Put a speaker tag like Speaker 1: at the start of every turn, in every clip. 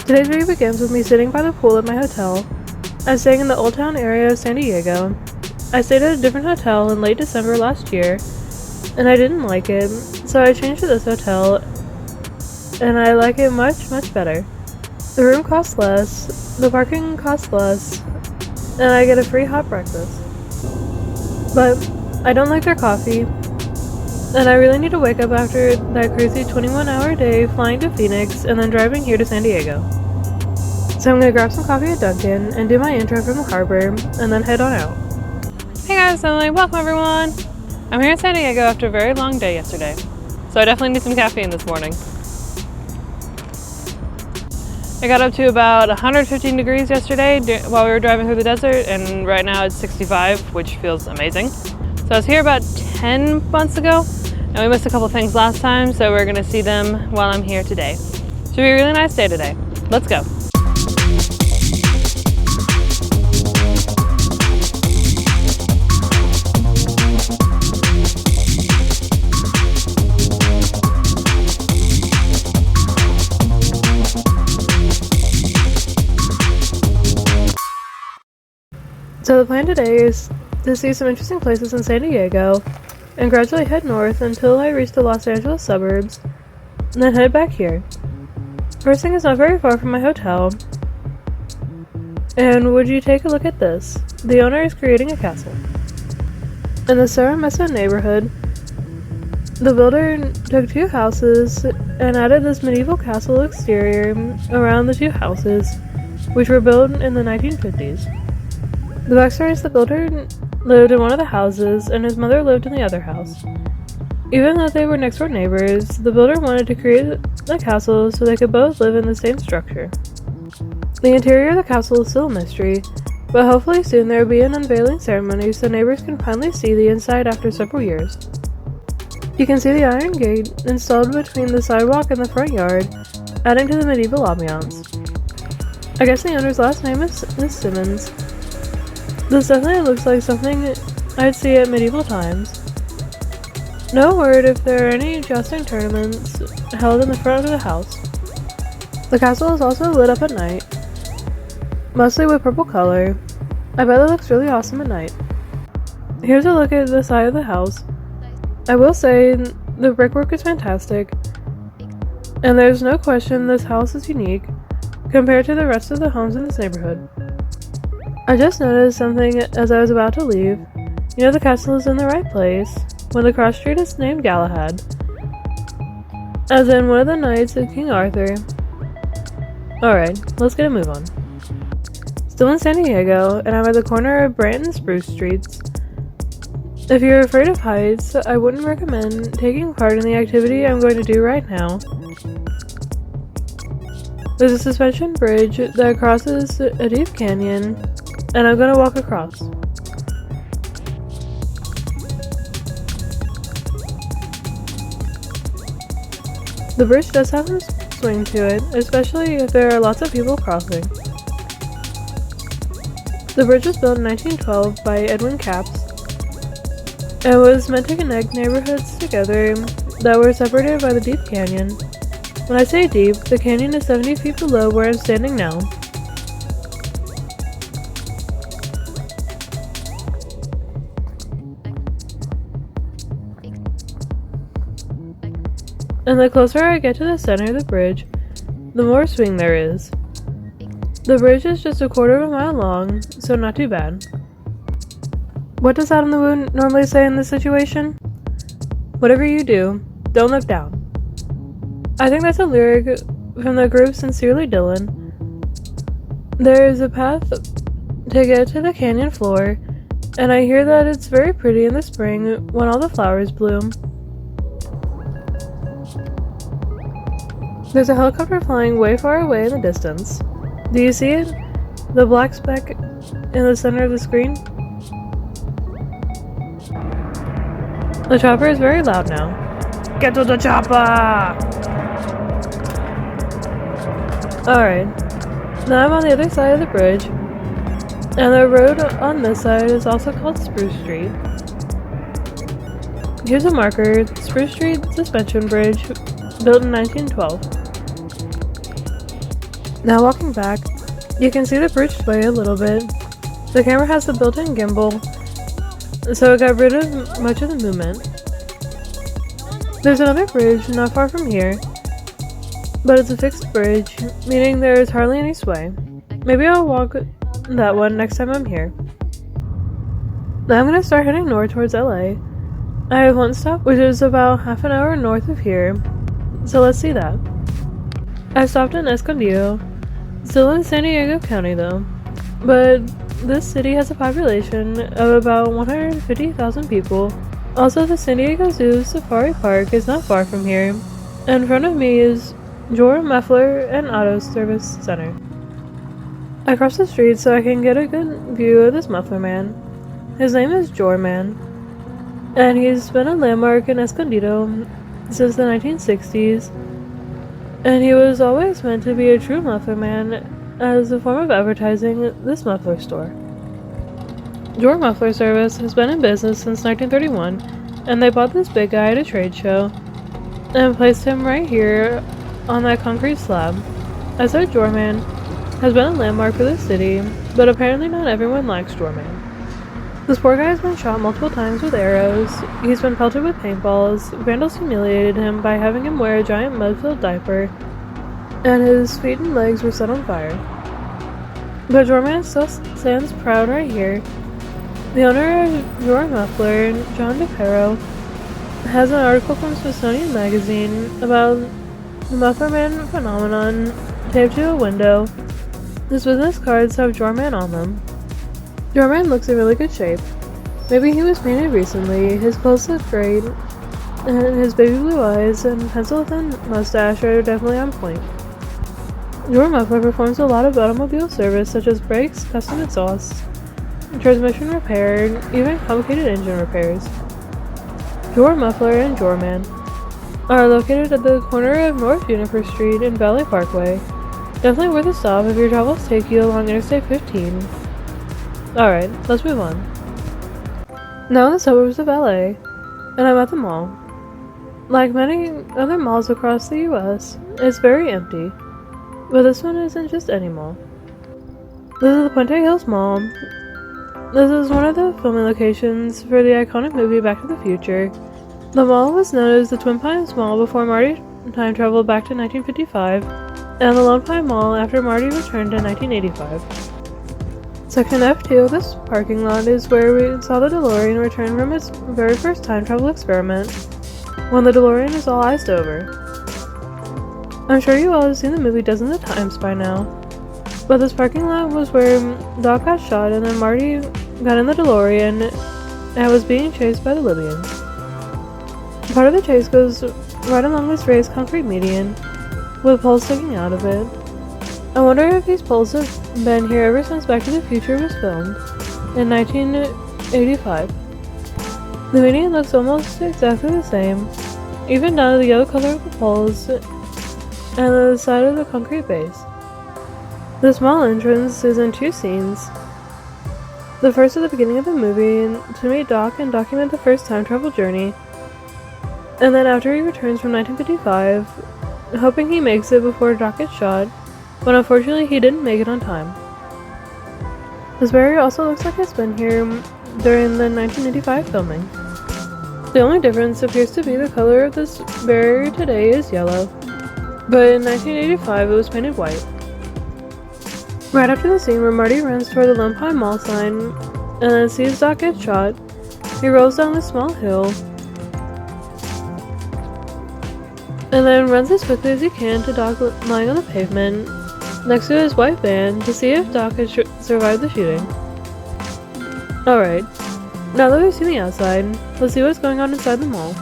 Speaker 1: Today's video begins with me sitting by the pool at my hotel. I'm staying in the Old Town area of San Diego. I stayed at a different hotel in late December last year, and I didn't like it, so I changed to this hotel, and I like it much, much better. The room costs less, the parking costs less, and I get a free hot breakfast. But I don't like their coffee, and I really need to wake up after that crazy 21-hour day flying to Phoenix and then driving here to San Diego. So I'm gonna grab some coffee at Dunkin' and do my intro from the harbor, and then head on out.
Speaker 2: Hey guys, welcome everyone! I'm here in San Diego after a very long day yesterday, so I definitely need some caffeine this morning. I got up to about 115 degrees yesterday while we were driving through the desert, and right now it's 65, which feels amazing. So I was here about 10 months ago, and we missed a couple things last time, so we're gonna see them while I'm here today. Should be a really nice day today. Let's go.
Speaker 1: So the plan today is to see some interesting places in San Diego, and gradually head north until I reach the Los Angeles suburbs, and then head back here. First thing is not very far from my hotel, and would you take a look at this? The owner is creating a castle. In the Cerro Mesa neighborhood, the builder took two houses and added this medieval castle exterior around the two houses, which were built in the 1950s. The backstory is the builder lived in one of the houses, and his mother lived in the other house. Even though they were next-door neighbors, the builder wanted to create a castle so they could both live in the same structure. The interior of the castle is still a mystery, but hopefully soon there will be an unveiling ceremony so neighbors can finally see the inside after several years. You can see the iron gate installed between the sidewalk and the front yard, adding to the medieval ambiance. I guess the owner's last name is Simmons. This definitely looks like something I'd see at medieval times. No word if there are any jousting tournaments held in the front of the house. The castle is also lit up at night, mostly with purple color. I bet it looks really awesome at night. Here's a look at the side of the house. I will say the brickwork is fantastic, and there's no question this house is unique compared to the rest of the homes in this neighborhood. I just noticed something as I was about to leave. You know the castle is in the right place, when the cross street is named Galahad, as in one of the knights of King Arthur. Alright, let's get a move on. Still in San Diego, and I'm at the corner of Brandt and Spruce Streets. If you're afraid of heights, I wouldn't recommend taking part in the activity I'm going to do right now. There's a suspension bridge that crosses a deep canyon, and I'm gonna walk across. The bridge does have some swing to it, especially if there are lots of people crossing. The bridge was built in 1912 by Edwin Capps, and was meant to connect neighborhoods together that were separated by the deep canyon. When I say deep, the canyon is 70 feet below where I'm standing now. And the closer I get to the center of the bridge, the more swing there is. The bridge is just a quarter of a mile long, so not too bad. What does Out on the Moon normally say in this situation? Whatever you do, don't look down. I think that's a lyric from the group Sincerely Dylan. There is a path to get to the canyon floor, and I hear that it's very pretty in the spring when all the flowers bloom. There's a helicopter flying way far away in the distance. Do you see it? The black speck in the center of the screen? The chopper is very loud now. Get to the chopper! Alright, now I'm on the other side of the bridge, and the road on this side is also called Spruce Street. Here's a marker, Spruce Street Suspension Bridge, built in 1912. Now walking back, you can see the bridge sway a little bit. The camera has the built-in gimbal, so it got rid of much of the movement. There's another bridge not far from here, but it's a fixed bridge, meaning there is hardly any sway. Maybe I'll walk that one next time I'm here. Now I'm going to start heading north towards LA. I have one stop, which is about half an hour north of here, so let's see that. I stopped in Escondido, still in San Diego County though, but this city has a population of about 150,000 people. Also, the San Diego Zoo Safari Park is not far from here. In front of me is Jor Muffler and Auto Service Center. I cross the street so I can get a good view of this muffler man. His name is Jor Man, and he's been a landmark in Escondido since the 1960s, and he was always meant to be a true muffler man as a form of advertising this muffler store. Jor Muffler Service has been in business since 1931, and they bought this big guy at a trade show and placed him right here on that concrete slab. I said Jor Man has been a landmark for this city, but apparently not everyone likes Jor Man. This poor guy has been shot multiple times with arrows, he's been pelted with paintballs, vandals humiliated him by having him wear a giant mud-filled diaper, and his feet and legs were set on fire. But Jor Man still stands proud right here. The owner of Jor Muffler, John DePero, has an article from Smithsonian Magazine about the Muffler Man phenomenon taped to a window. His business cards have Jor Man on them. Jor Man looks in really good shape. Maybe he was painted recently, his clothes look great, and his baby blue eyes and pencil-thin mustache are definitely on point. Jor Muffler performs a lot of automobile service such as brakes, custom exhausts, transmission repair, and even complicated engine repairs. Jor Muffler and Jor Man are located at the corner of North Juniper Street and Valley Parkway. Definitely worth a stop if your travels take you along Interstate 15. Alright, let's move on. Now in the suburbs of LA, and I'm at the mall. Like many other malls across the US, it's very empty, but this one isn't just any mall. This is the Puente Hills Mall. This is one of the filming locations for the iconic movie Back to the Future. The mall was known as the Twin Pines Mall before Marty time traveled back to 1955, and the Lone Pine Mall after Marty returned in 1985. Section F2 of this parking lot is where we saw the DeLorean return from its very first time travel experiment, when the DeLorean is all iced over. I'm sure you all have seen the movie dozens of times by now, but this parking lot was where Doc got shot and then Marty got in the DeLorean and was being chased by the Libyans. Part of the chase goes right along this raised concrete median, with poles sticking out of it. I wonder if these poles have been here ever since Back to the Future was filmed in 1985. The median looks almost exactly the same, even down to the yellow color of the poles and the side of the concrete base. The small entrance is in two scenes. The first at the beginning of the movie to meet Doc and document the first time travel journey, and then after he returns from 1955, hoping he makes it before Doc gets shot, but unfortunately he didn't make it on time. This barrier also looks like it's been here during the 1985 filming. The only difference appears to be the color of this barrier today is yellow, but in 1985 it was painted white. Right after the scene where Marty runs toward the Lone Pine Mall sign and then sees Doc get shot, he rolls down this small hill and then runs as quickly as he can to Doc lying on the pavement next to his white van to see if Doc had survived the shooting. Alright, now that we've seen the outside, let's see what's going on inside the mall.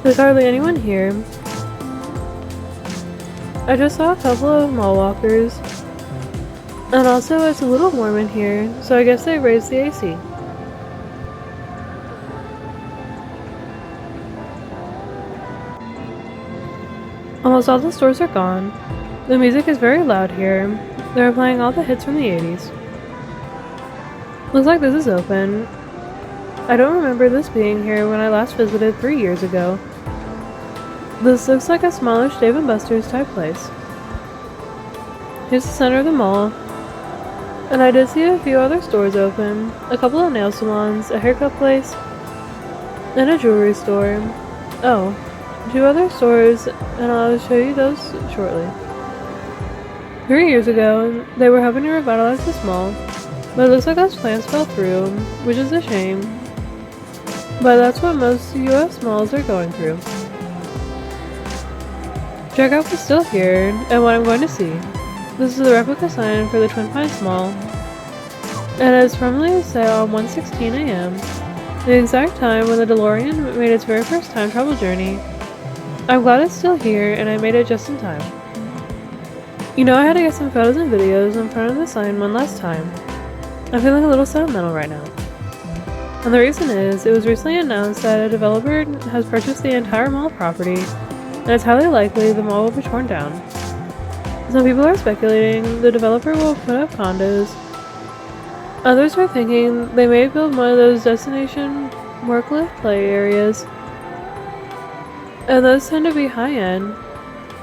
Speaker 1: There's hardly anyone here. I just saw a couple of mall walkers, and also it's a little warm in here, so I guess they raised the AC. Almost all the stores are gone. The music is very loud here. They're playing all the hits from the 80s. Looks like this is open. I don't remember this being here when I last visited 3 years ago. This looks like a smallish Dave & Buster's type place. Here's the center of the mall, and I did see a few other stores open, a couple of nail salons, a haircut place, and a jewelry store. Oh, 2 other stores, and I'll show you those shortly. 3 years ago, they were hoping to revitalize this mall, but it looks like those plans fell through, which is a shame. But that's what most US malls are going through. Checkout is still here, and what I'm going to see. This is the replica sign for the Twin Pines Mall, and it's firmly set on 1:16 a.m., the exact time when the DeLorean made its very first time travel journey. I'm glad it's still here, and I made it just in time. You know, I had to get some photos and videos in front of the sign one last time. I'm feeling a little sentimental right now. And the reason is, it was recently announced that a developer has purchased the entire mall property, and it's highly likely the mall will be torn down. Some people are speculating the developer will put up condos. Others are thinking they may build one of those destination work-live play areas, and those tend to be high-end.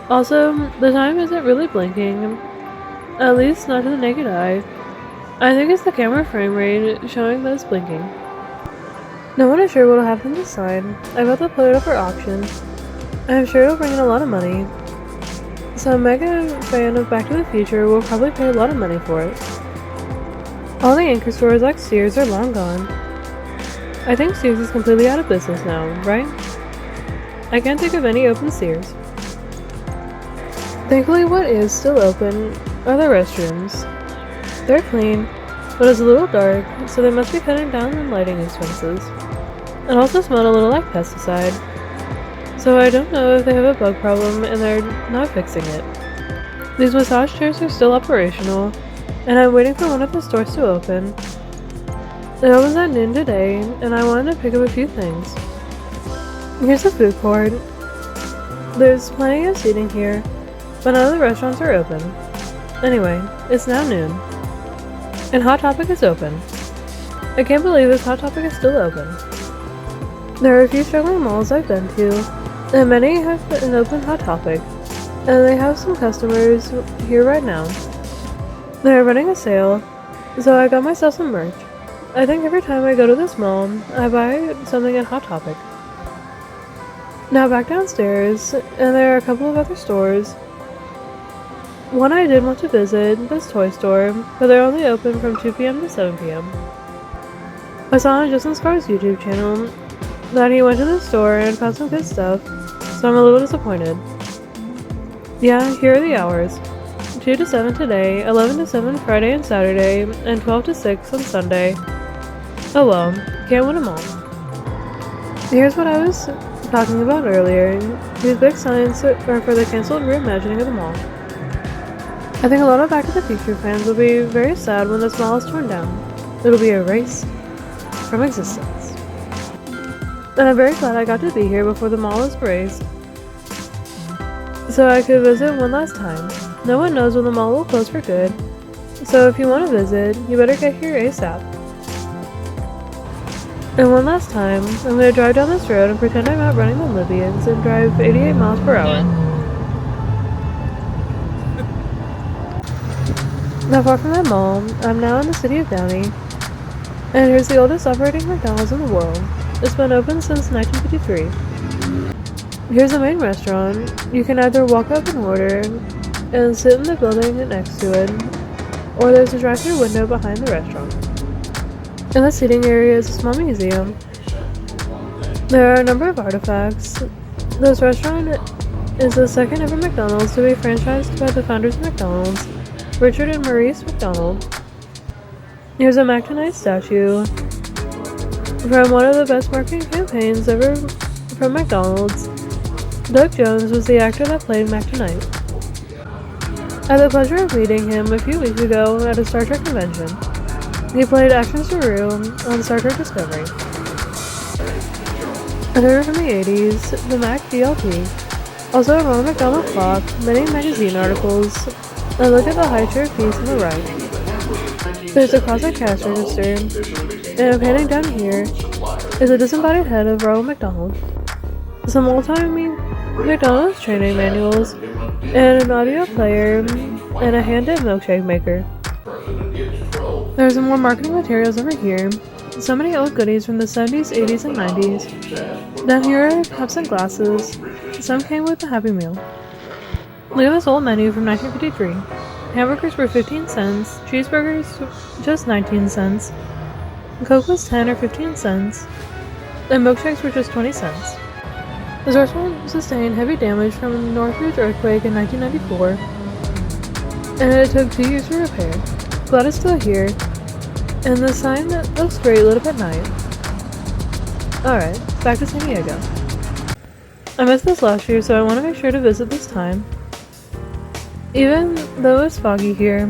Speaker 1: Also, the time isn't really blinking, at least not to the naked eye. I think it's the camera frame rate showing that it's blinking. No one is sure what will happen to the sign. I'm about to put it up for auction. I'm sure it'll bring in a lot of money. Some mega fan of Back to the Future will probably pay a lot of money for it. All the anchor stores like Sears are long gone. I think Sears is completely out of business now, right? I can't think of any open Sears. Thankfully, what is still open are the restrooms. They're clean, but it's a little dark, so they must be cutting down on lighting expenses. It also smelled a little like pesticide, so I don't know if they have a bug problem and they're not fixing it. These massage chairs are still operational, and I'm waiting for one of the stores to open. It opens at noon today, and I wanted to pick up a few things. Here's the food court. There's plenty of seating here, but none of the restaurants are open. Anyway, it's now noon, and Hot Topic is open. I can't believe this Hot Topic is still open. There are a few struggling malls I've been to, and many have an open Hot Topic, and they have some customers here right now. They're running a sale, so I got myself some merch. I think every time I go to this mall, I buy something at Hot Topic. Now back downstairs, and there are a couple of other stores. One I did want to visit, this toy store, but they're only open from 2 p.m. to 7 p.m. I saw on Justin Scar's YouTube channel that he went to the store and found some good stuff, so I'm a little disappointed. Yeah, here are the hours. 2 to 7 today, 11 to 7 Friday and Saturday, and 12 to 6 on Sunday. Oh well, can't win them all. Here's what I was talking about earlier. These big signs are for the cancelled reimagining of the mall. I think a lot of Back to the Future fans will be very sad when this mall is torn down. It'll be erased from existence. And I'm very glad I got to be here before the mall is erased, so I could visit one last time. No one knows when the mall will close for good, so if you want to visit, you better get here ASAP. And one last time, I'm going to drive down this road and pretend I'm outrunning the Libyans and drive 88 miles per hour. Not far from that mall, I'm now in the city of Downey, and here's the oldest operating McDonald's in the world. It's been open since 1953. Here's the main restaurant. You can either walk up and order, and sit in the building next to it, or there's a drive-thru window behind the restaurant. In the seating area is a small museum. There are a number of artifacts. This restaurant is the second ever McDonald's to be franchised by the founders of McDonald's, Richard and Maurice McDonald. Here's a Mac Tonight statue from one of the best marketing campaigns ever from McDonald's. Doug Jones was the actor that played Mac Tonight. I had the pleasure of meeting him a few weeks ago at a Star Trek convention. He played Action Saru on Star Trek Discovery. Another from the 80s, the Mac DLP. Also a Ronald McDonald clock, many magazine articles, and look at the high chair piece on the right. There's a closet cash register, and panning down here is a disembodied head of Ronald McDonald. Some old-timey McDonald's training manuals, and an audio player, and a hand-knit milkshake maker. There's some more marketing materials over here. So many old goodies from the 70s, 80s, and 90s. Down here are cups and glasses. Some came with the Happy Meal. Look at this old menu from 1953. Hamburgers were 15 cents, cheeseburgers just 19 cents, Coke was 10 or 15 cents, and milkshakes were just 20 cents. The restaurant sustained heavy damage from the Northridge earthquake in 1994, and it took 2 years to repair. Glad it's still here, and the sign that looks great lit up at night. Alright, back to San Diego. I missed this last year, so I want to make sure to visit this time. Even though it's foggy here,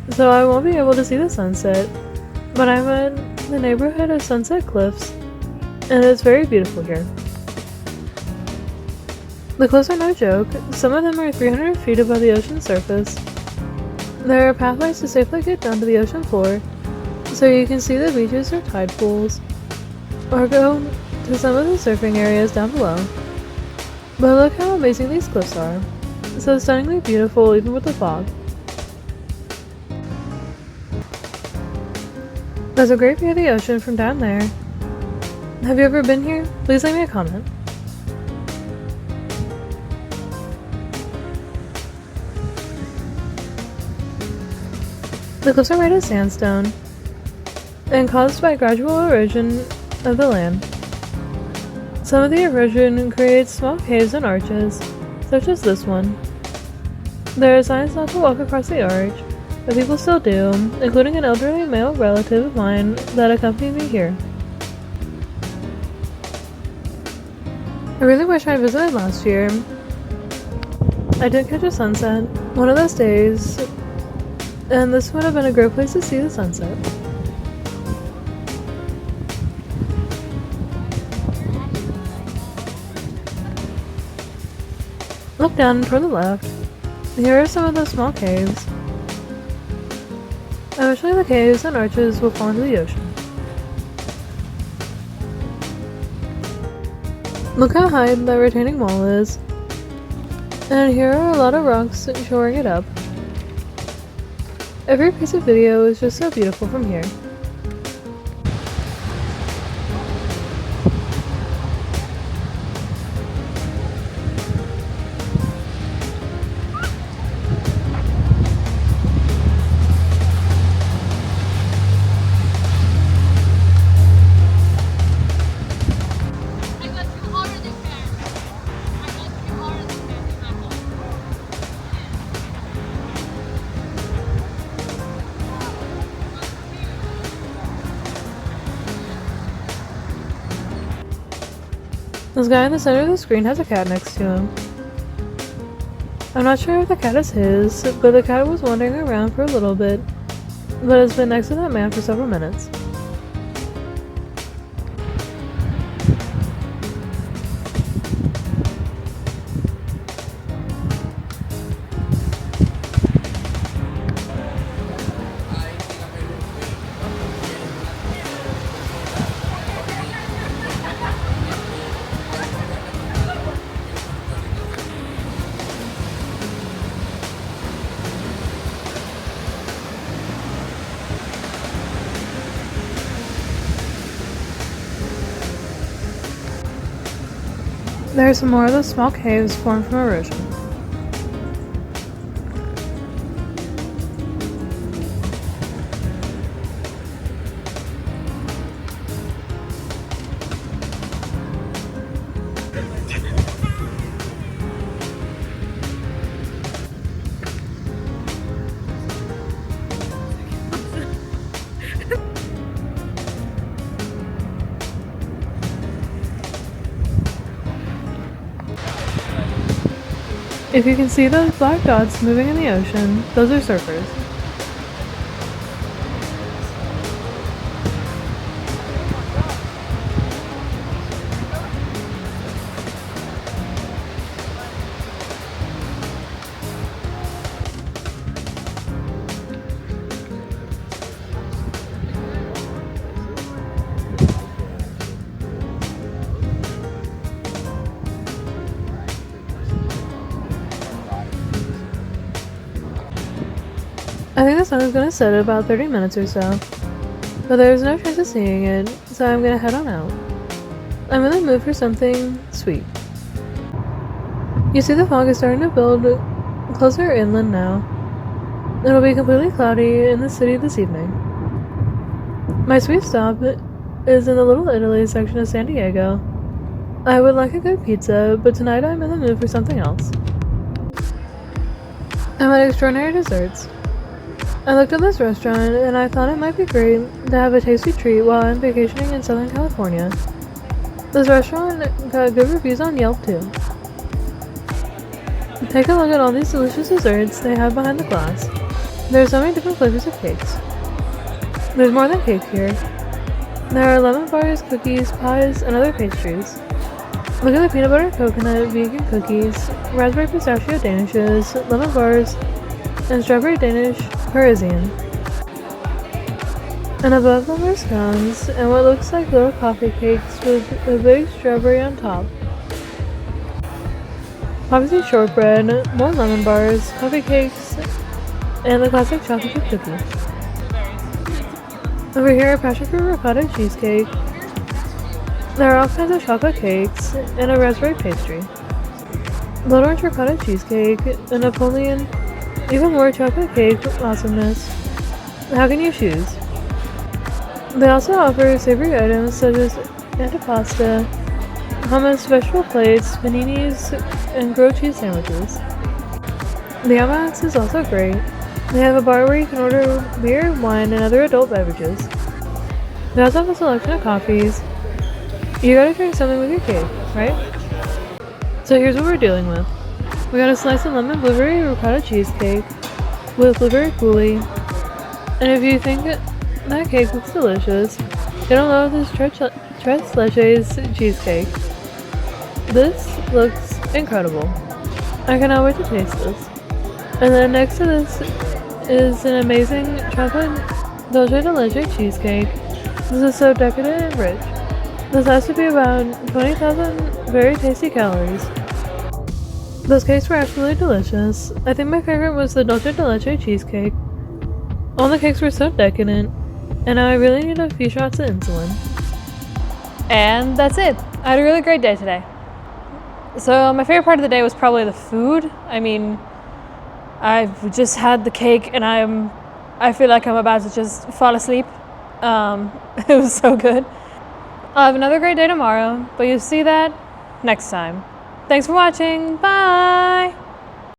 Speaker 1: so I won't be able to see the sunset, but I'm in the neighborhood of Sunset Cliffs, and it's very beautiful here. The cliffs are no joke. Some of them are 300 feet above the ocean surface. There are pathways to safely get down to the ocean floor, so you can see the beaches or tide pools, or go to some of the surfing areas down below. But look how amazing these cliffs are. So stunningly beautiful even with the fog. There's a great view of the ocean from down there. Have you ever been here? Please leave me a comment. The cliffs are made of sandstone and caused by gradual erosion of the land. Some of the erosion creates small caves and arches, such as this one. There are signs not to walk across the arch, but people still do, including an elderly male relative of mine that accompanied me here. I really wish I had visited last year. I did catch a sunset one of those days, and this would have been a great place to see the sunset. Look down and toward the left. Here are some of those small caves. Eventually the caves and arches will fall into the ocean. Look how high that retaining wall is. And here are a lot of rocks shoring it up. Every piece of video is just so beautiful from here. This guy in the center of the screen has a cat next to him. I'm not sure if the cat is his, but the cat was wandering around for a little bit, but has been next to that man for several minutes. There are some more of those small caves formed from erosion. If you can see those black dots moving in the ocean, those are surfers. I think the sun is gonna set in about 30 minutes or so, but there's no chance of seeing it, so I'm gonna head on out. I'm in the mood for something sweet. You see the fog is starting to build closer inland now. It'll be completely cloudy in the city this evening. My sweet stop is in the Little Italy section of San Diego. I would like a good pizza, but tonight I'm in the mood for something else. I'm at Extraordinary Desserts. I looked at this restaurant and I thought it might be great to have a tasty treat while I'm vacationing in Southern California. This restaurant got good reviews on Yelp too. Take a look at all these delicious desserts they have behind the glass. There are so many different flavors of cakes. There's more than cake here. There are lemon bars, cookies, pies, and other pastries. Look at the peanut butter coconut vegan cookies, raspberry pistachio danishes, lemon bars, and strawberry Danish Parisian. And above them are scones and what looks like little coffee cakes with a big strawberry on top. Obviously shortbread, more lemon bars, coffee cakes, and the classic chocolate chip cookie. Over here, passion fruit ricotta cheesecake. There are all kinds of chocolate cakes and a raspberry pastry. Blood orange ricotta cheesecake, a Napoleon, even more chocolate cake awesomeness. How can you choose? They also offer savory items such as antipasta, hummus, vegetable plates, paninis, and grilled cheese sandwiches. The ambiance is also great. They have a bar where you can order beer, wine, and other adult beverages. They also have a selection of coffees. You gotta drink something with your cake, right? So here's what we're dealing with. We got a slice of lemon blueberry ricotta cheesecake with blueberry coulis. And if you think that cake looks delicious, you're gonna love this tres leches cheesecake. This looks incredible. I cannot wait to taste this. And then next to this is an amazing chocolate dulce de leche cheesecake. This is so decadent and rich. This has to be about 20,000 very tasty calories. Those cakes were absolutely delicious. I think my favorite was the dulce de leche cheesecake. All the cakes were so decadent, and now I really need a few shots of insulin.
Speaker 2: And that's it. I had a really great day today. So my favorite part of the day was probably the food. I mean, I've just had the cake and I feel like I'm about to just fall asleep. It was so good. I'll have another great day tomorrow, but you'll see that next time. Thanks for watching. Bye!